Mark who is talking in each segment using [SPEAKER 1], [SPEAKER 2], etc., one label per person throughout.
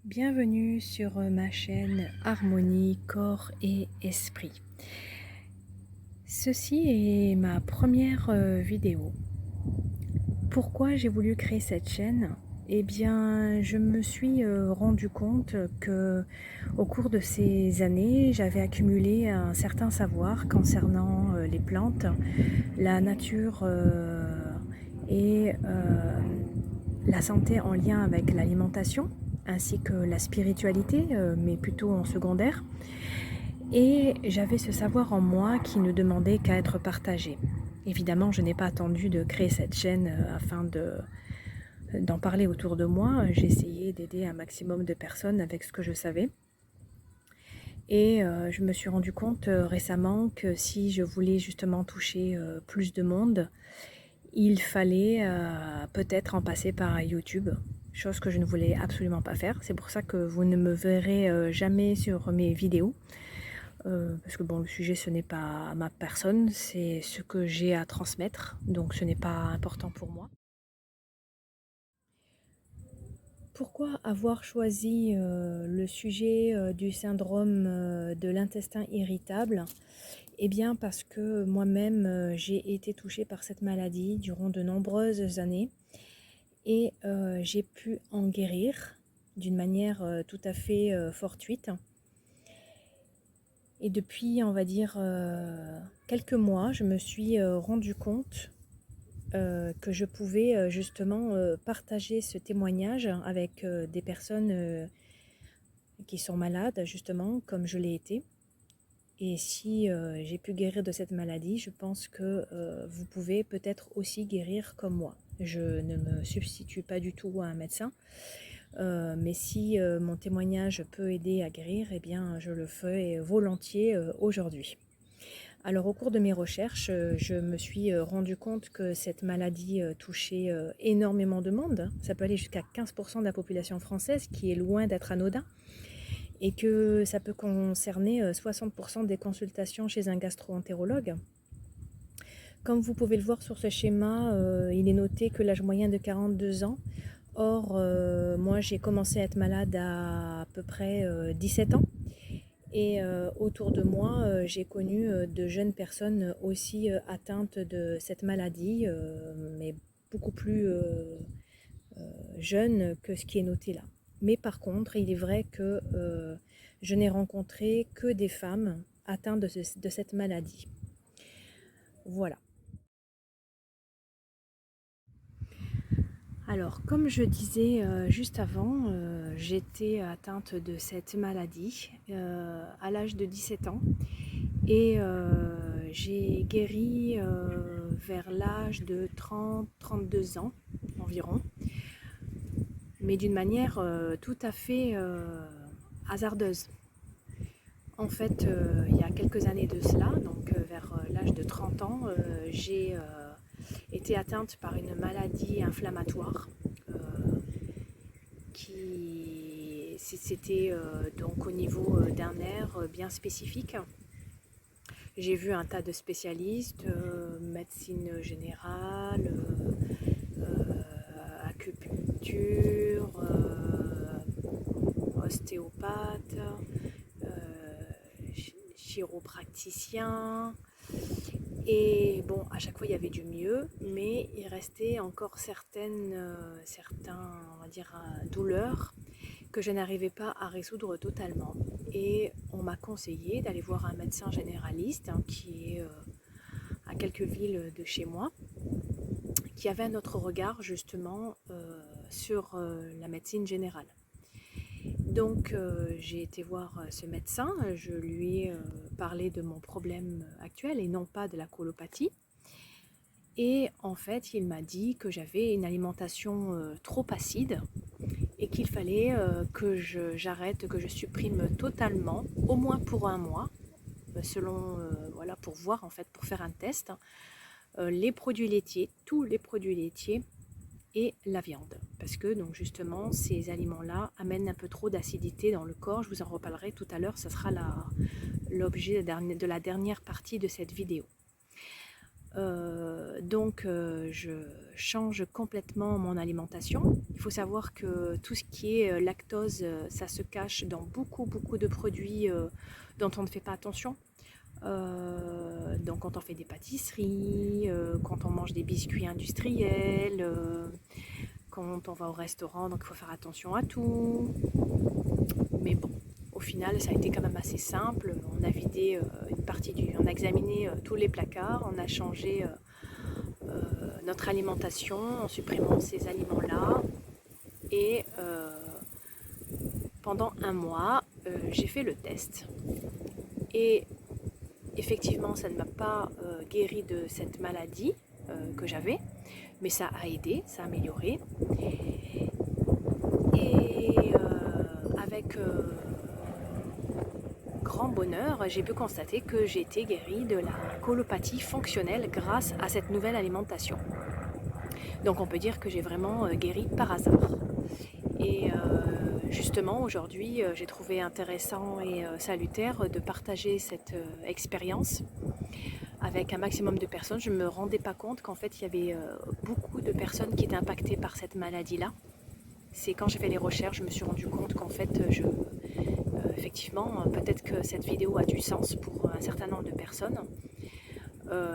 [SPEAKER 1] Bienvenue sur ma chaîne Harmonie, Corps et Esprit. Ceci est ma première vidéo. Pourquoi j'ai voulu créer cette chaîne? Eh bien, je me suis rendu compte que au cours de ces années, j'avais accumulé un certain savoir concernant les plantes, la nature et la santé en lien avec l'alimentation, ainsi que la spiritualité, mais plutôt en secondaire. Et j'avais ce savoir en moi qui ne demandait qu'à être partagé. Évidemment, je n'ai pas attendu de créer cette chaîne afin d'en parler autour de moi. J'ai essayé d'aider un maximum de personnes avec ce que je savais. Et je me suis rendu compte récemment que si je voulais justement toucher plus de monde, il fallait peut-être en passer par YouTube, chose que je ne voulais absolument pas faire. C'est pour ça que vous ne me verrez jamais sur mes vidéos. Parce que bon, le sujet, ce n'est pas ma personne, c'est ce que j'ai à transmettre, donc ce n'est pas important pour moi. Pourquoi avoir choisi le sujet du syndrome de l'intestin irritable? Eh bien parce que moi-même j'ai été touchée par cette maladie durant de nombreuses années et j'ai pu en guérir d'une manière tout à fait fortuite. Et depuis, on va dire, quelques mois, je me suis rendu compte que je pouvais justement partager ce témoignage avec des personnes qui sont malades, justement, comme je l'ai été. Et si j'ai pu guérir de cette maladie, je pense que vous pouvez peut-être aussi guérir comme moi. Je ne me substitue pas du tout à un médecin, mais si mon témoignage peut aider à guérir, eh bien je le fais volontiers aujourd'hui. Alors au cours de mes recherches, je me suis rendu compte que cette maladie touchait énormément de monde. Ça peut aller jusqu'à 15% de la population française, qui est loin d'être anodin, et que ça peut concerner 60% des consultations chez un gastro-entérologue. Comme vous pouvez le voir sur ce schéma, il est noté que l'âge moyen de 42 ans. Or, moi j'ai commencé à être malade à peu près 17 ans. Et autour de moi, j'ai connu de jeunes personnes aussi atteintes de cette maladie, mais beaucoup plus jeunes que ce qui est noté là. Mais par contre, il est vrai que je n'ai rencontré que des femmes atteintes de cette maladie. Voilà. Alors, comme je disais juste avant, j'étais atteinte de cette maladie à l'âge de 17 ans et j'ai guéri vers l'âge de 30-32 ans environ, mais d'une manière tout à fait hasardeuse. En fait, il y a quelques années de cela, donc vers l'âge de 30 ans, j'ai été atteinte par une maladie inflammatoire qui c'était donc au niveau d'un nerf bien spécifique. J'ai vu un tas de spécialistes, médecine générale, acupuncture, ostéopathe, chiropraticien. Et bon, à chaque fois il y avait du mieux, mais il restait encore certains, on va dire, douleurs que je n'arrivais pas à résoudre totalement. Et on m'a conseillé d'aller voir un médecin généraliste qui est à quelques villes de chez moi, qui avait un autre regard justement sur la médecine générale. Donc j'ai été voir ce médecin, je lui ai parlé de mon problème actuel et non pas de la colopathie. Et en fait, il m'a dit que j'avais une alimentation trop acide et qu'il fallait que j'arrête, que je supprime totalement, au moins pour un mois, selon, voilà, pour voir en fait, pour faire un test, les produits laitiers, tous les produits laitiers et la viande. Parce que donc justement, ces aliments-là amènent un peu trop d'acidité dans le corps. Je vous en reparlerai tout à l'heure, ça sera l'objet de la dernière partie de cette vidéo. Donc je change complètement mon alimentation. Il Il faut savoir que tout ce qui est lactose, ça se cache dans beaucoup de produits dont on ne fait pas attention. Donc quand on fait des pâtisseries, quand on mange des biscuits industriels, quand on va au restaurant, donc il faut faire attention à tout. Mais bon, au final, ça a été quand même assez simple. On a vidé on a examiné tous les placards, on a changé notre alimentation en supprimant ces aliments-là. Et pendant un mois, j'ai fait le test. Et effectivement, ça ne m'a pas guéri de cette maladie que j'avais, mais ça a aidé, ça a amélioré. Et avec grand bonheur, j'ai pu constater que j'ai été guérie de la colopathie fonctionnelle grâce à cette nouvelle alimentation. Donc on peut dire que j'ai vraiment guéri par hasard. Et justement, aujourd'hui, j'ai trouvé intéressant et salutaire de partager cette expérience avec un maximum de personnes. Je ne me rendais pas compte qu'en fait, il y avait beaucoup de personnes qui étaient impactées par cette maladie-là. C'est quand j'ai fait les recherches, je me suis rendu compte qu'en fait, effectivement, peut-être que cette vidéo a du sens pour un certain nombre de personnes.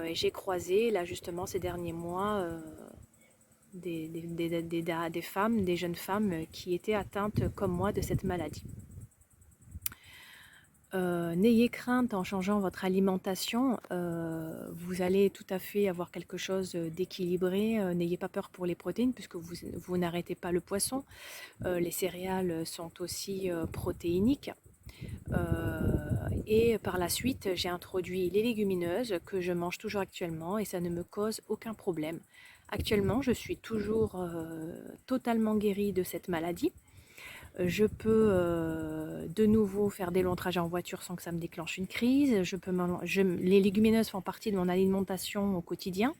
[SPEAKER 1] Et j'ai croisé, là justement, ces derniers mois, des femmes, des jeunes femmes qui étaient atteintes comme moi de cette maladie. N'ayez crainte en changeant votre alimentation, vous allez tout à fait avoir quelque chose d'équilibré. N'ayez pas peur pour les protéines puisque vous n'arrêtez pas le poisson. Les céréales sont aussi protéiniques. Et par la suite, j'ai introduit les légumineuses que je mange toujours actuellement et ça ne me cause aucun problème. Actuellement, je suis toujours totalement guérie de cette maladie. Je peux de nouveau faire des longs trajets en voiture sans que ça me déclenche une crise. Les légumineuses font partie de mon alimentation au quotidien.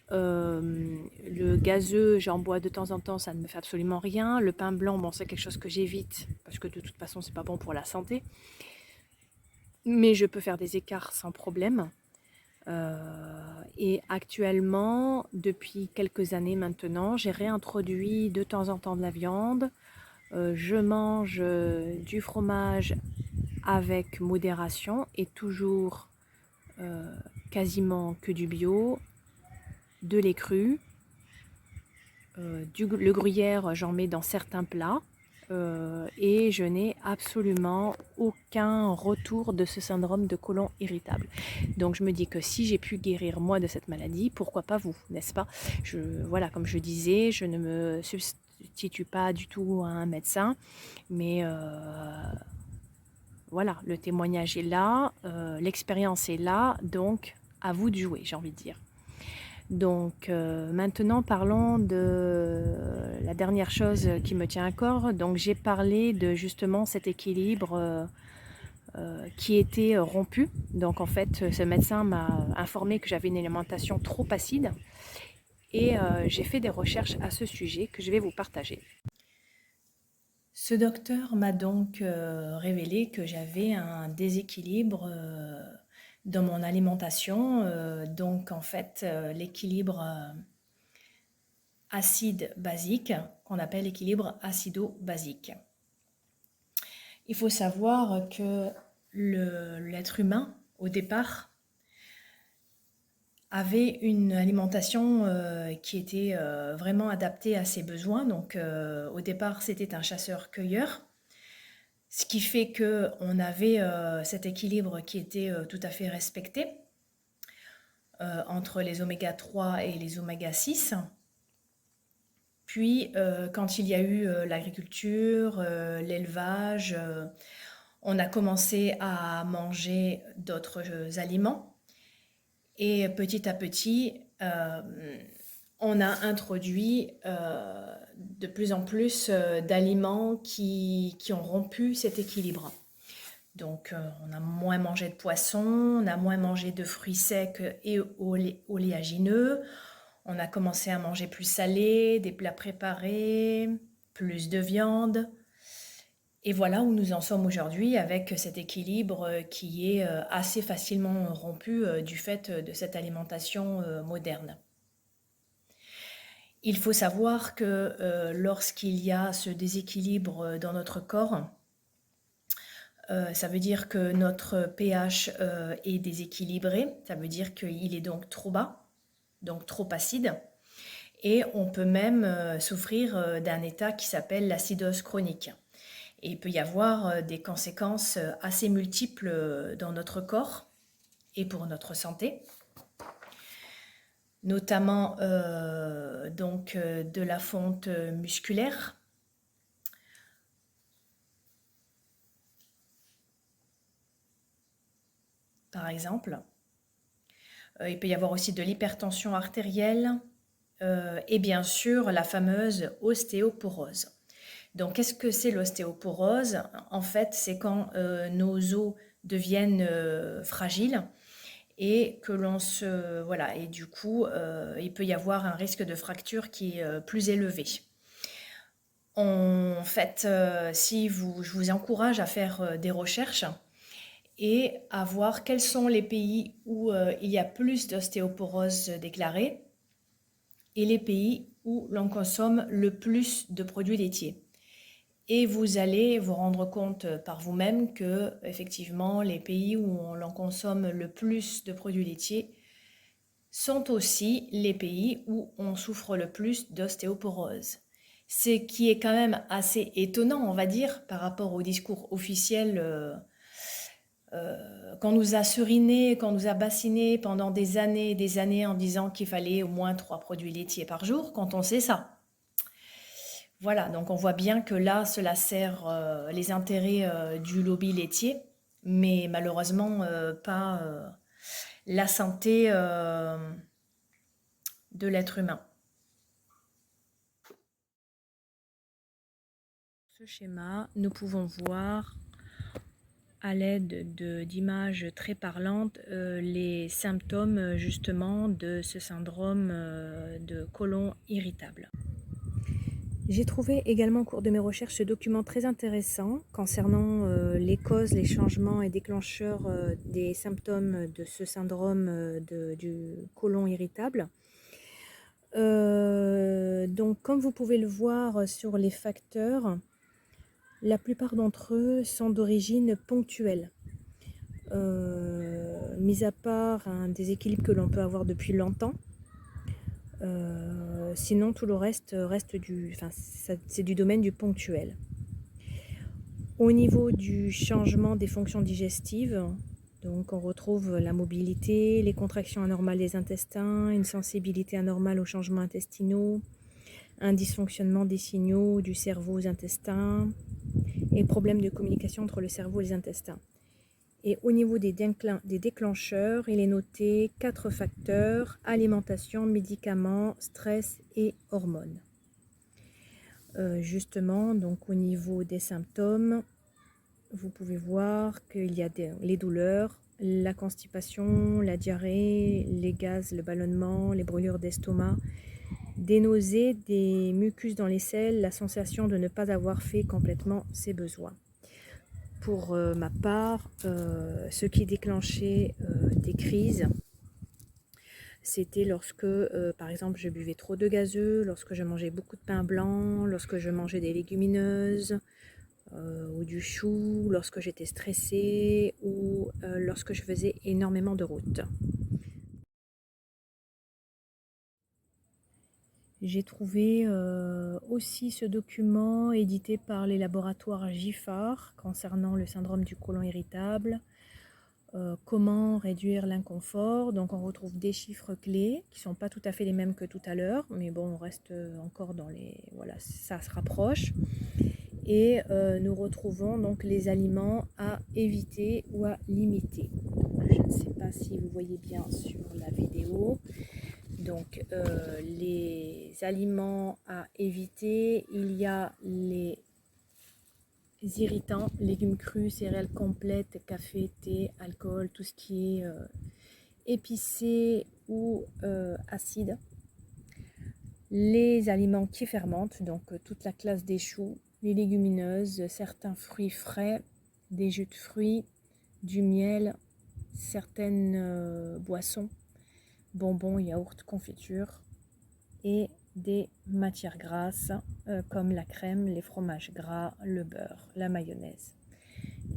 [SPEAKER 1] Le gazeux, j'en bois de temps en temps, ça ne me fait absolument rien. Le pain blanc, bon, c'est quelque chose que j'évite parce que de toute façon, c'est pas bon pour la santé. Mais je peux faire des écarts sans problème. Et actuellement, depuis quelques années maintenant, j'ai réintroduit de temps en temps de la viande. Je mange du fromage avec modération et toujours quasiment que du bio, de lait cru, le gruyère j'en mets dans certains plats et je n'ai absolument aucun retour de ce syndrome de côlon irritable. Donc je me dis que si j'ai pu guérir moi de cette maladie, pourquoi pas vous, n'est-ce pas? Voilà, comme je disais, je ne me substitue pas du tout à un médecin, mais voilà, le témoignage est là, l'expérience est là, donc à vous de jouer, j'ai envie de dire. Donc maintenant parlons de la dernière chose qui me tient à cœur. Donc j'ai parlé de justement cet équilibre qui était rompu. Donc en fait ce médecin m'a informé que j'avais une alimentation trop acide et j'ai fait des recherches à ce sujet que je vais vous partager. Ce docteur m'a donc révélé que j'avais un déséquilibre dans mon alimentation, donc en fait l'équilibre acide-basique, qu'on appelle l'équilibre acido-basique. Il faut savoir que l'être humain, au départ, avait une alimentation qui était vraiment adaptée à ses besoins. Donc au départ, c'était un chasseur-cueilleur. Ce qui fait qu'on avait cet équilibre qui était tout à fait respecté entre les oméga 3 et les oméga 6. Puis, quand il y a eu l'agriculture, l'élevage, on a commencé à manger d'autres aliments. Et petit à petit, on a introduit de plus en plus d'aliments qui ont rompu cet équilibre. Donc, on a moins mangé de poisson, on a moins mangé de fruits secs et oléagineux. On a commencé à manger plus salé, des plats préparés, plus de viande. Et voilà où nous en sommes aujourd'hui avec cet équilibre qui est assez facilement rompu du fait de cette alimentation moderne. Il faut savoir que lorsqu'il y a ce déséquilibre dans notre corps, ça veut dire que notre pH est déséquilibré, ça veut dire qu'il est donc trop bas, donc trop acide. Et on peut même souffrir d'un état qui s'appelle l'acidose chronique. Et il peut y avoir des conséquences assez multiples dans notre corps et pour notre santé, notamment de la fonte musculaire. Par exemple. Il peut y avoir aussi de l'hypertension artérielle et bien sûr la fameuse ostéoporose. Donc, qu'est-ce que c'est l'ostéoporose? En fait, c'est quand nos os deviennent fragiles et que l'on se... Voilà, et du coup, il peut y avoir un risque de fracture qui est plus élevé. En fait, je vous encourage à faire des recherches et à voir quels sont les pays où il y a plus d'ostéoporose déclarée et les pays où l'on consomme le plus de produits laitiers. Et vous allez vous rendre compte par vous-même que, effectivement, les pays où l'on consomme le plus de produits laitiers sont aussi les pays où on souffre le plus d'ostéoporose. Ce qui est quand même assez étonnant, on va dire, par rapport au discours officiel qu'on nous a suriné, qu'on nous a bassiné pendant des années et des années en disant qu'il fallait au moins 3 produits laitiers par jour, quand on sait ça. Voilà, donc on voit bien que là, cela sert les intérêts du lobby laitier, mais malheureusement pas la santé de l'être humain. Ce schéma, nous pouvons voir à l'aide d'images très parlantes les symptômes justement de ce syndrome de côlon irritable. J'ai trouvé également au cours de mes recherches ce document très intéressant concernant les causes, les changements et déclencheurs des symptômes de ce syndrome du côlon irritable. Donc comme vous pouvez le voir sur les facteurs, la plupart d'entre eux sont d'origine ponctuelle. Mis à part un déséquilibre que l'on peut avoir depuis longtemps, sinon tout le reste c'est du domaine du ponctuel. Au niveau du changement des fonctions digestives, donc on retrouve la mobilité, les contractions anormales des intestins, une sensibilité anormale aux changements intestinaux, un dysfonctionnement des signaux du cerveau aux intestins et problèmes de communication entre le cerveau et les intestins. Et au niveau des déclencheurs, il est noté 4 facteurs: alimentation, médicaments, stress et hormones. Justement, donc au niveau des symptômes, vous pouvez voir qu'il y a les douleurs, la constipation, la diarrhée, les gaz, le ballonnement, les brûlures d'estomac, des nausées, des mucus dans les selles, la sensation de ne pas avoir fait complètement ses besoins. Pour ma part, ce qui déclenchait des crises, c'était lorsque, par exemple, je buvais trop de gazeux, lorsque je mangeais beaucoup de pain blanc, lorsque je mangeais des légumineuses ou du chou, lorsque j'étais stressée ou lorsque je faisais énormément de route. J'ai trouvé aussi ce document édité par les laboratoires Giffard concernant le syndrome du côlon irritable. Comment réduire l'inconfort. Donc on retrouve des chiffres clés qui ne sont pas tout à fait les mêmes que tout à l'heure, mais bon, on reste encore dans les... Voilà, ça se rapproche. Et nous retrouvons donc les aliments à éviter ou à limiter. Je ne sais pas si vous voyez bien sur la vidéo. Donc les aliments à éviter, il y a les irritants, légumes crus, céréales complètes, café, thé, alcool, tout ce qui est épicé ou acide. Les aliments qui fermentent, donc toute la classe des choux, les légumineuses, certains fruits frais, des jus de fruits, du miel, certaines boissons, bonbons, yaourts, confitures et des matières grasses comme la crème, les fromages gras, le beurre, la mayonnaise.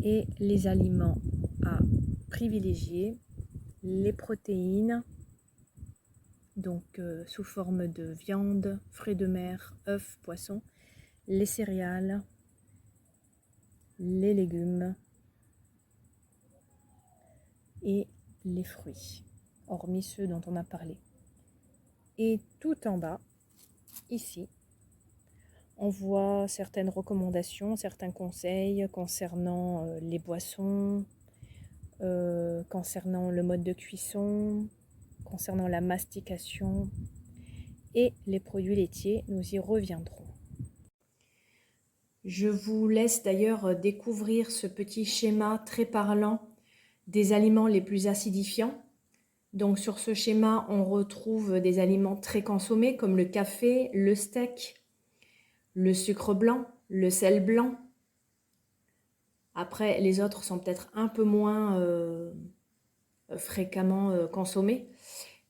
[SPEAKER 1] Et les aliments à privilégier, les protéines, donc sous forme de viande, fruits de mer, œufs, poissons, les céréales, les légumes et les fruits, hormis ceux dont on a parlé. Et tout en bas, ici, on voit certaines recommandations, certains conseils concernant les boissons, concernant le mode de cuisson, concernant la mastication et les produits laitiers. Nous y reviendrons. Je vous laisse d'ailleurs découvrir ce petit schéma très parlant des aliments les plus acidifiants. Donc sur ce schéma, on retrouve des aliments très consommés comme le café, le steak, le sucre blanc, le sel blanc. Après, les autres sont peut-être un peu moins fréquemment consommés,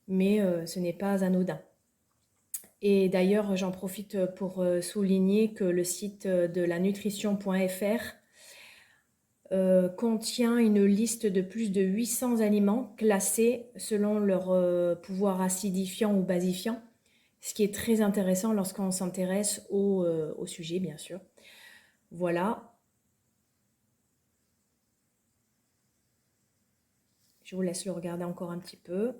[SPEAKER 1] mais ce n'est pas anodin. Et d'ailleurs, j'en profite pour souligner que le site de la nutrition.fr contient une liste de plus de 800 aliments classés selon leur pouvoir acidifiant ou basifiant, ce qui est très intéressant lorsqu'on s'intéresse au sujet, bien sûr. Voilà. Je vous laisse le regarder encore un petit peu.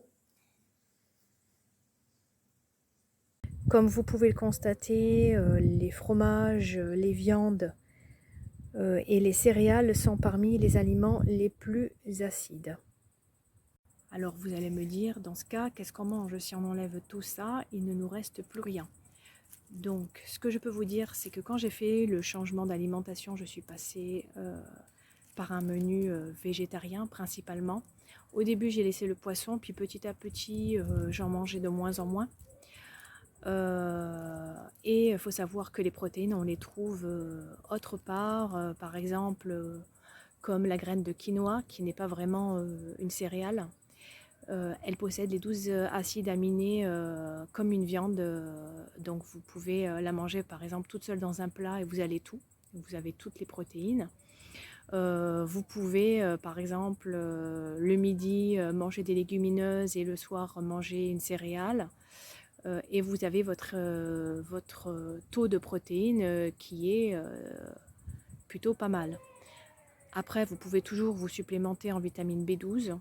[SPEAKER 1] Comme vous pouvez le constater, les fromages, les viandes et les céréales sont parmi les aliments les plus acides. Alors vous allez me dire, dans ce cas, qu'est-ce qu'on mange? Si on enlève tout ça, il ne nous reste plus rien. Donc ce que je peux vous dire, c'est que quand j'ai fait le changement d'alimentation, je suis passée par un menu végétarien principalement. Au début, j'ai laissé le poisson, puis petit à petit, j'en mangeais de moins en moins. Et il faut savoir que les protéines, on les trouve autre part, par exemple comme la graine de quinoa, qui n'est pas vraiment une céréale. Elle possède les 12 acides aminés comme une viande, donc vous pouvez la manger par exemple toute seule dans un plat et vous avez tout, vous avez toutes les protéines. Vous pouvez par exemple le midi manger des légumineuses et le soir manger une céréale. Et vous avez votre taux de protéines qui est plutôt pas mal. Après, vous pouvez toujours vous supplémenter en vitamine B12,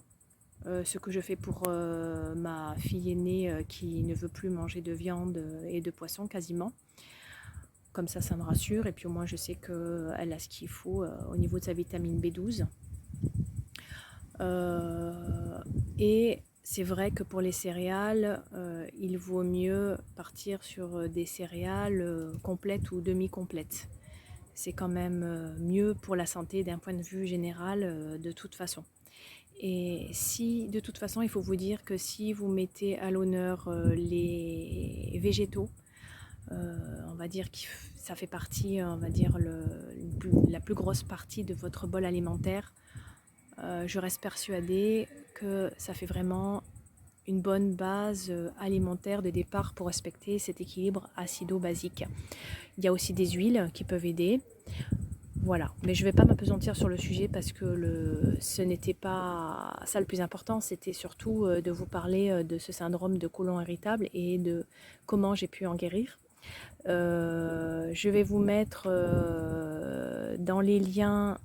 [SPEAKER 1] ce que je fais pour ma fille aînée qui ne veut plus manger de viande et de poisson quasiment. Comme ça me rassure et puis au moins je sais qu'elle a ce qu'il faut au niveau de sa vitamine B12. Et c'est vrai que pour les céréales, il vaut mieux partir sur des céréales complètes ou demi-complètes. C'est quand même mieux pour la santé d'un point de vue général de toute façon. Et si, de toute façon, il faut vous dire que si vous mettez à l'honneur les végétaux, on va dire que ça fait partie, on va dire, la plus grosse partie de votre bol alimentaire, je reste persuadée que ça fait vraiment une bonne base alimentaire de départ pour respecter cet équilibre acido-basique. Il y a aussi des huiles qui peuvent aider. Voilà, mais je ne vais pas m'apesantir sur le sujet parce que ce n'était pas ça le plus important, c'était surtout de vous parler de ce syndrome de côlon irritable et de comment j'ai pu en guérir. Je vais vous mettre dans les liens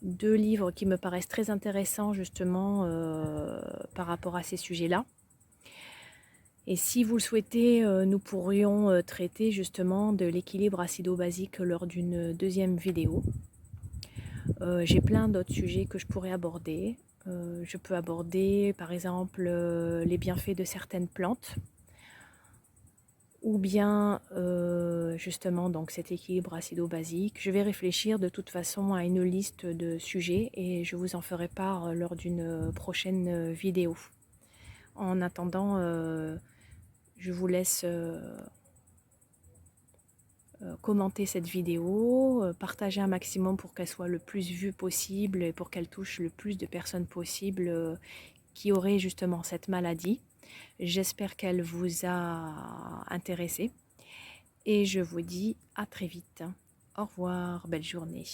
[SPEAKER 1] 2 livres qui me paraissent très intéressants justement par rapport à ces sujets-là. Et si vous le souhaitez, nous pourrions traiter justement de l'équilibre acido-basique lors d'une deuxième vidéo. J'ai plein d'autres sujets que je pourrais aborder. Je peux aborder par exemple les bienfaits de certaines plantes ou bien justement donc cet équilibre acido-basique. Je vais réfléchir de toute façon à une liste de sujets et je vous en ferai part lors d'une prochaine vidéo. En attendant, je vous laisse commenter cette vidéo, partager un maximum pour qu'elle soit le plus vue possible et pour qu'elle touche le plus de personnes possible qui aurait justement cette maladie. J'espère qu'elle vous a intéressé et je vous dis à très vite. Au revoir, belle journée.